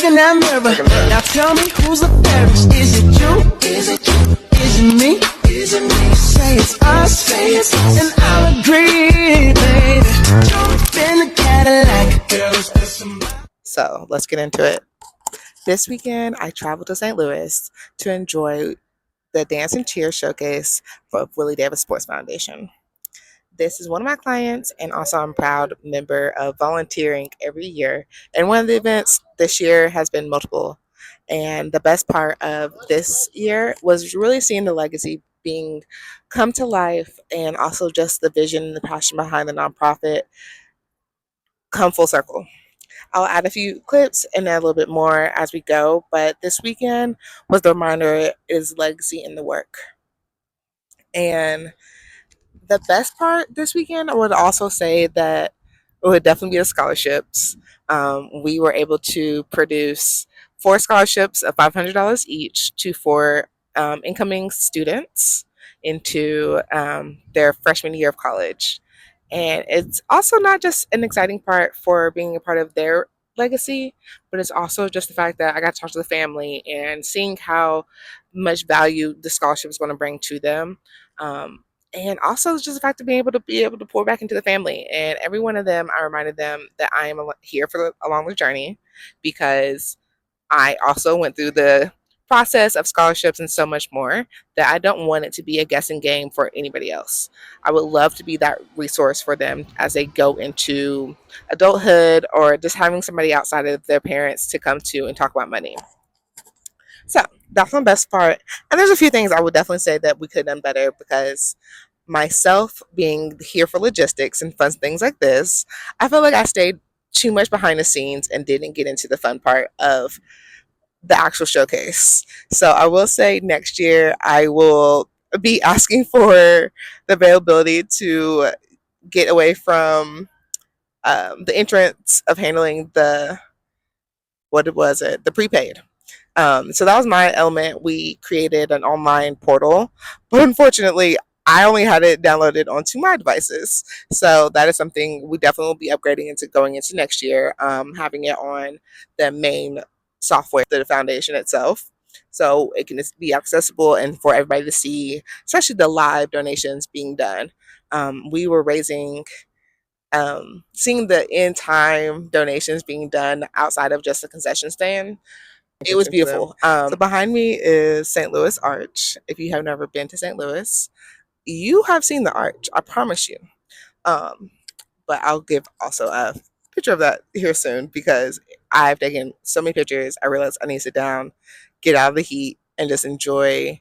look in that mirror. Now tell me who's the fairest? Is it you? Is it you? Is it me? Is it me? Say it's us, say it's us, and I'll agree, baby. Jump in the Cadillac. So let's get into it. This weekend, I traveled to St. Louis to enjoy the Dance and Cheer Showcase for Willie Davis Sports Foundation. This is one of my clients, and also I'm a proud member of volunteering every year. And one of the events this year has been multiple. And the best part of this year was really seeing the legacy being come to life, and also just the vision and the passion behind the nonprofit come full circle. I'll add a few clips and add a little bit more as we go, but this weekend was the reminder is legacy in the work. And the best part this weekend, I would also say that it would definitely be the scholarships. We were able to produce 4 scholarships of $500 each to 4 incoming students into their freshman year of college. And it's also not just an exciting part for being a part of their legacy, but it's also just the fact that I got to talk to the family and seeing how much value the scholarship is going to bring to them. And also just the fact of being able to pour back into the family. And every one of them, I reminded them that I am here for along the journey, because I also went through the process of scholarships and so much more, that I don't want it to be a guessing game for anybody else. I would love to be that resource for them as they go into adulthood, or just having somebody outside of their parents to come to and talk about money. So that's my best part. And there's a few things I would definitely say that we could have done better, because myself being here for logistics and fun things like this, I feel like I stayed too much behind the scenes and didn't get into the fun part of the actual showcase. So I will say next year I will be asking for the availability to get away from the entrance of handling the prepaid. So that was my element. We created an online portal, but unfortunately I only had it downloaded onto my devices. So that is something we definitely will be upgrading into going into next year, having it on the main software, the foundation itself, so it can just be accessible and for everybody to see, especially the live donations being done. We were seeing the in time donations being done outside of just a concession stand. It was beautiful. So behind me is St. Louis Arch. If you have never been to St. Louis, you have seen the arch, I promise you. But I'll give also a picture of that here soon, because I've taken so many pictures. I realized I need to sit down, get out of the heat, and just enjoy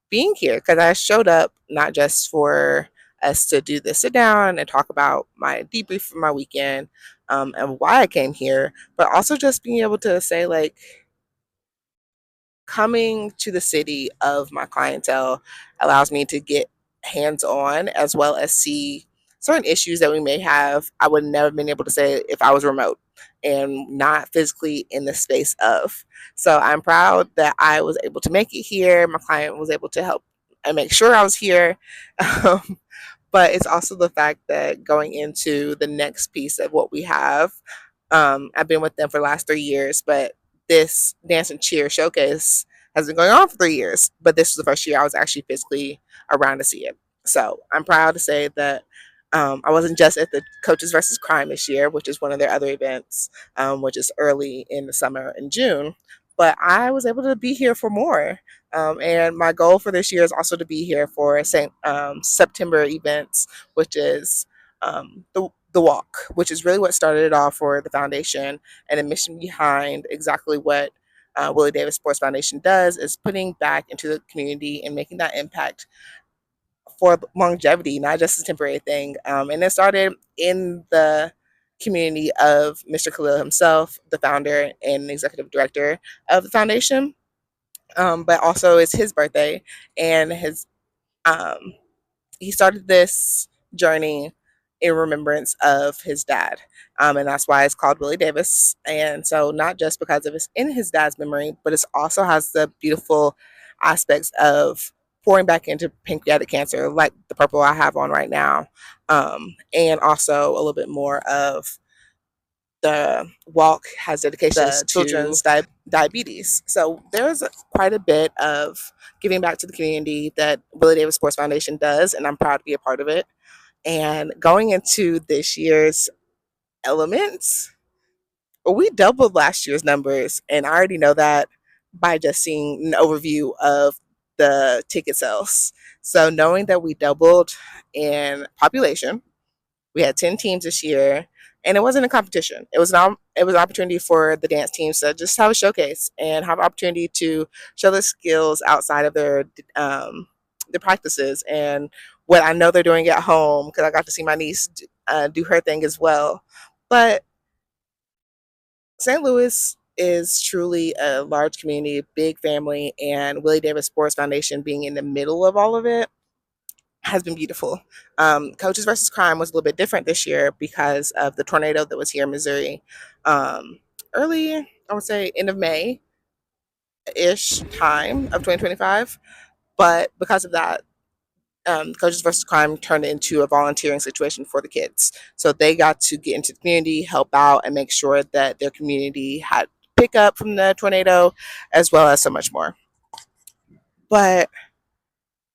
being here, because I showed up not just for us to do this sit down and talk about my debrief for my weekend, and why I came here, but also just being able to say, like, coming to the city of my clientele allows me to get hands on, as well as see certain issues that we may have I would never been able to say if I was remote and not physically in the space of. So I'm proud that I was able to make it here. My client was able to help and make sure I was here. But it's also the fact that going into the next piece of what we have, I've been with them for the last 3 years, but this Dance and Cheer Showcase has been going on for 3 years, but this was the first year I was actually physically around to see it. So I'm proud to say that I wasn't just at the Coaches versus Crime this year, which is one of their other events, which is early in the summer in June, but I was able to be here for more. And my goal for this year is also to be here for September events, which is the walk, which is really what started it off for the foundation, and the mission behind exactly what Willie Davis Sports Foundation does is putting back into the community and making that impact for longevity, not just a temporary thing. And it started in the community of Mr. Khalil himself, the founder and executive director of the foundation. But also it's his birthday, and he started this journey in remembrance of his dad. And that's why it's called Willie Davis. And so not just because of it's in his dad's memory, but it also has the beautiful aspects of pouring back into pancreatic cancer, like the purple I have on right now. And also a little bit more of the walk has dedications to children's diabetes. So there's quite a bit of giving back to the community that Willie Davis Sports Foundation does, and I'm proud to be a part of it. And going into this year's elements, we doubled last year's numbers, and I already know that by just seeing an overview of the ticket sales. So knowing that we doubled in population, we had 10 teams this year, and it wasn't a competition. It was an opportunity for the dance teams to just have a showcase and have an opportunity to show their skills outside of their practices and what I know they're doing at home, because I got to see my niece do her thing as well. But St. Louis is truly a large community, big family, and Willie Davis Sports Foundation being in the middle of all of it has been beautiful. Coaches versus Crime was a little bit different this year because of the tornado that was here in Missouri. Early, I would say end of May ish time of 2025. But because of that, Coaches versus Crime turned it into a volunteering situation for the kids. So they got to get into the community, help out, and make sure that their community had pickup from the tornado, as well as so much more. But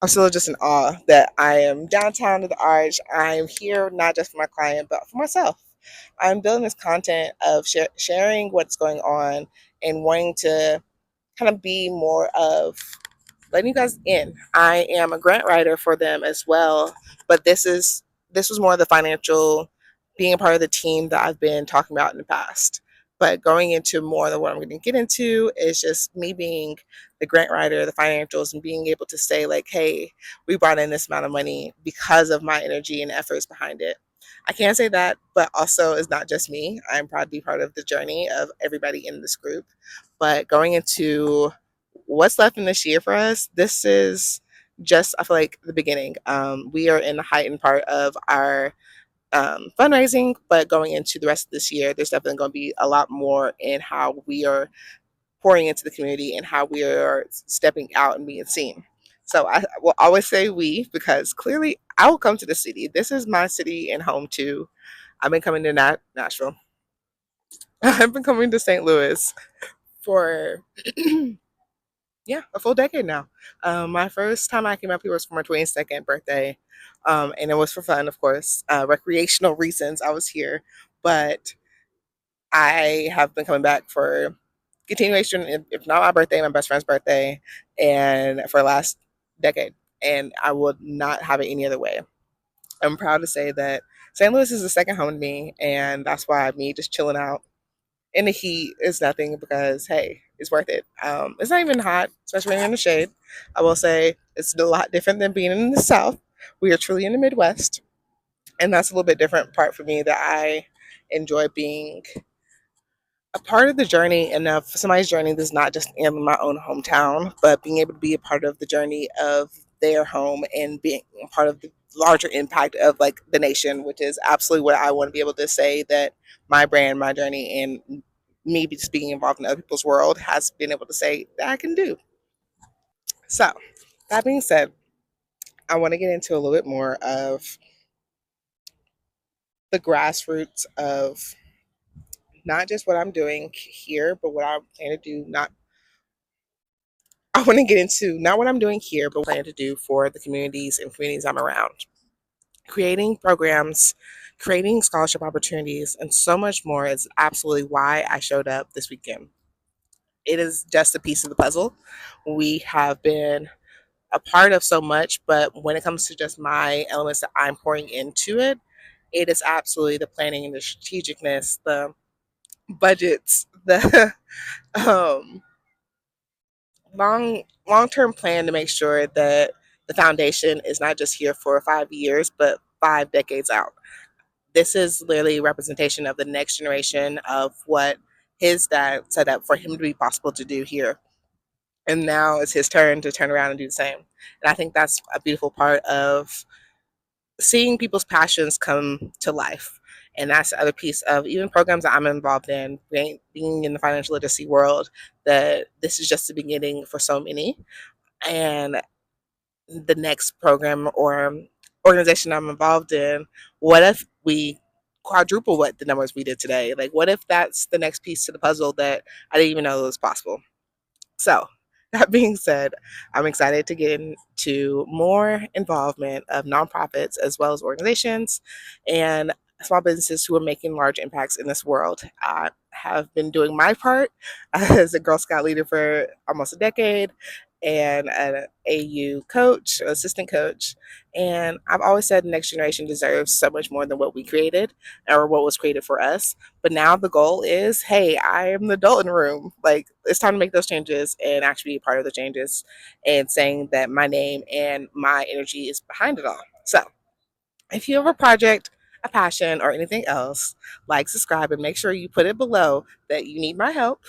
I'm still just in awe that I am downtown at the Arch. I'm here not just for my client, but for myself. I'm building this content of sharing what's going on and wanting to kind of be more of letting you guys in. I am a grant writer for them as well, but this was more of the financial, being a part of the team that I've been talking about in the past. But going into more of what I'm going to get into is just me being the grant writer, the financials, and being able to say like, hey, we brought in this amount of money because of my energy and efforts behind it. I can say that, but also it's not just me. I'm proud to be part of the journey of everybody in this group. But going into what's left in this year for us, this is just, I feel like, the beginning. We are in the heightened part of our fundraising, but going into the rest of this year, there's definitely going to be a lot more in how we are pouring into the community and how we are stepping out and being seen. So I will always say we, because clearly I will come to the city. This is my city and home too. I've been coming to Nashville. I've been coming to St. Louis for yeah, a full decade now. My first time I came up here was for my 22nd birthday, and it was for fun, of course, recreational reasons. I was here, but I have been coming back for continuation, if not my birthday, my best friend's birthday, and for the last decade. And I would not have it any other way. I'm proud to say that St. Louis is the second home to me, and that's why me just chilling out in the heat is nothing because hey, it's worth it. It's not even hot, especially when you're in the shade. I will say it's a lot different than being in the South. We are truly in the Midwest, and that's a little bit different part for me that I enjoy being a part of the journey and of somebody's journey that's not just in my own hometown, but being able to be a part of the journey of their home and being a part of the larger impact of like the nation, which is absolutely what I want to be able to say that my brand, my journey, and me just being involved in other people's world has been able to say that I can do. So that being said, I want to get into a little bit more of the grassroots of not just what I'm doing here, but what I plan to do not I want to get into not what I'm doing here, but what I plan to do for the communities and communities I'm around. Creating programs, creating scholarship opportunities, and so much more is absolutely why I showed up this weekend. It is just a piece of the puzzle. We have been a part of so much, but when it comes to just my elements that I'm pouring into it, it is absolutely the planning and the strategicness, the budgets, the um, long term plan to make sure that the foundation is not just here for 5 years, but 5 decades out. This is literally a representation of the next generation of what his dad set up for him to be possible to do here. And now it's his turn to turn around and do the same. And I think that's a beautiful part of seeing people's passions come to life. And that's the other piece of even programs that I'm involved in, being in the financial literacy world, that this is just the beginning for so many. And the next program or organization I'm involved in, what if we quadruple what the numbers we did today? Like, what if that's the next piece to the puzzle that I didn't even know was possible? So, that being said, I'm excited to get into more involvement of nonprofits as well as organizations and small businesses who are making large impacts in this world. I have been doing my part as a Girl Scout leader for almost a decade and an AU coach, assistant coach. And I've always said the next generation deserves so much more than what we created or what was created for us. But now the goal is, hey, I am the adult in the room. Like, it's time to make those changes and actually be a part of the changes and saying that my name and my energy is behind it all. So if you have a project, a passion, or anything else, like, subscribe, and make sure you put it below that you need my help.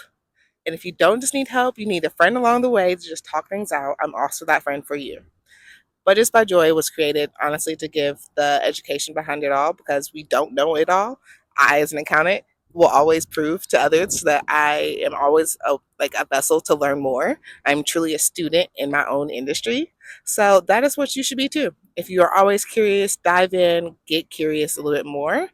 And if you don't just need help, you need a friend along the way to just talk things out. I'm also that friend for you. Budgets by Joy was created, honestly, to give the education behind it all because we don't know it all. I, as an accountant, will always prove to others that I am always a vessel to learn more. I'm truly a student in my own industry. So that is what you should be too. If you are always curious, dive in, get curious a little bit more,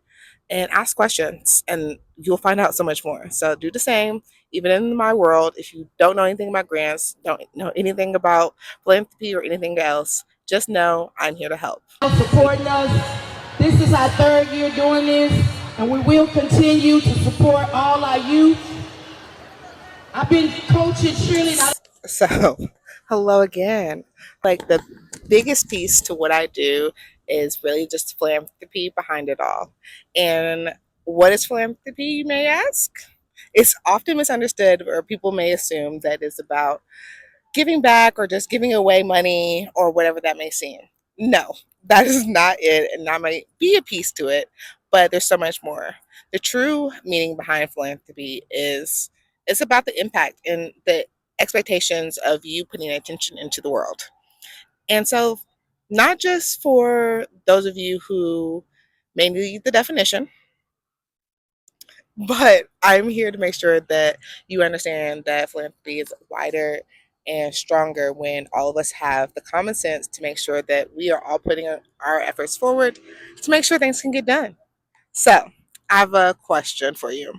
and ask questions, and you'll find out so much more. So do the same. Even in my world, if you don't know anything about grants, don't know anything about philanthropy or anything else, just know I'm here to help. Supporting us. This is our third year doing this, and we will continue to support all our youth. I've been coaching Shirley. So, hello again. Like, the biggest piece to what I do is really just philanthropy behind it all. And what is philanthropy, you may ask? It's often misunderstood, or people may assume that it's about giving back or just giving away money or whatever that may seem. No, that is not it. And that might be a piece to it, but there's so much more. The true meaning behind philanthropy is it's about the impact and the expectations of you putting attention into the world. And so, not just for those of you who may need the definition, but I'm here to make sure that you understand that philanthropy is wider and stronger when all of us have the common sense to make sure that we are all putting our efforts forward to make sure things can get done. So, I have a question for you.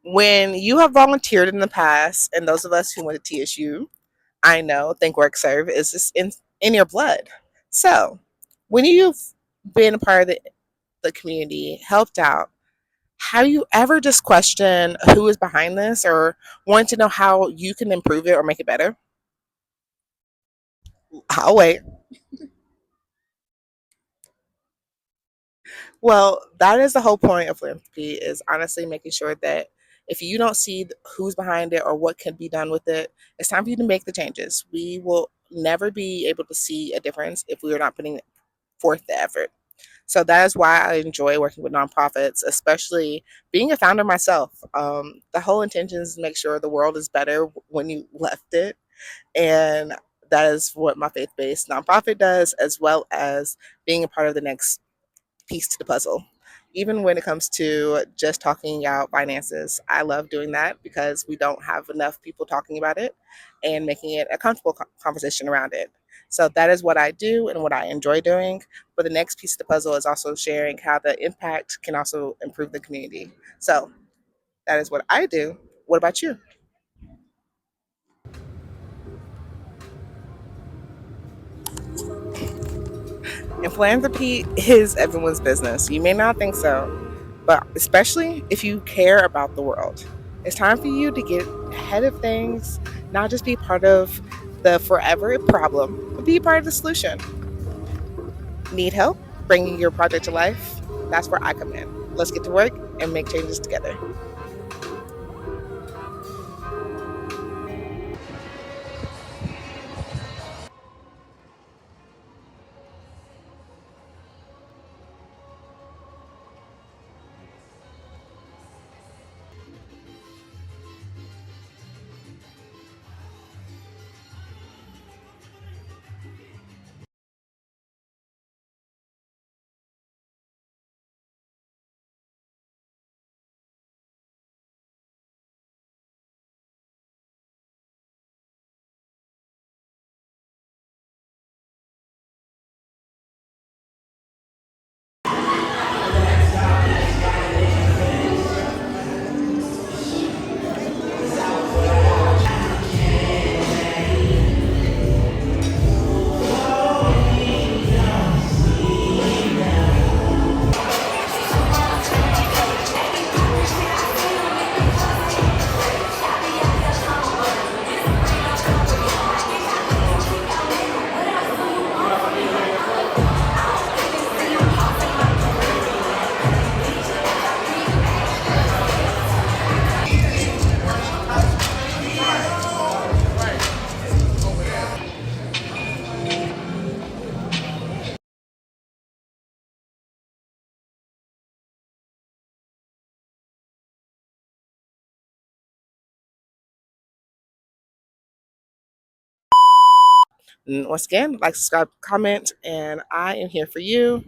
When you have volunteered in the past, and those of us who went to TSU, I know think work serve is just in your blood. So, when you've been a part of the community, helped out, have you ever just questioned who is behind this or want to know how you can improve it or make it better? I'll wait. Well, that is the whole point of philanthropy is honestly making sure that if you don't see who's behind it or what can be done with it, it's time for you to make the changes. We will never be able to see a difference if we are not putting forth the effort. So that is why I enjoy working with nonprofits, especially being a founder myself. The whole intention is to make sure the world is better when you left it. And that is what my faith based nonprofit does, as well as being a part of the next piece to the puzzle. Even when it comes to just talking out finances, I love doing that because we don't have enough people talking about it and making it a comfortable conversation around it. So that is what I do and what I enjoy doing. But the next piece of the puzzle is also sharing how the impact can also improve the community. So that is what I do. What about you? And philanthropy is everyone's business. You may not think so, but especially if you care about the world. It's time for you to get ahead of things, not just be part of the forever problem, but be part of the solution. Need help bringing your project to life? That's where I come in. Let's get to work and make changes together. And once again, like, subscribe, comment, and I am here for you.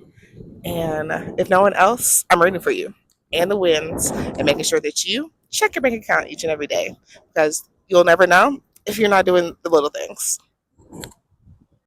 And if no one else, I'm rooting for you and the wins and making sure that you check your bank account each and every day because you'll never know if you're not doing the little things.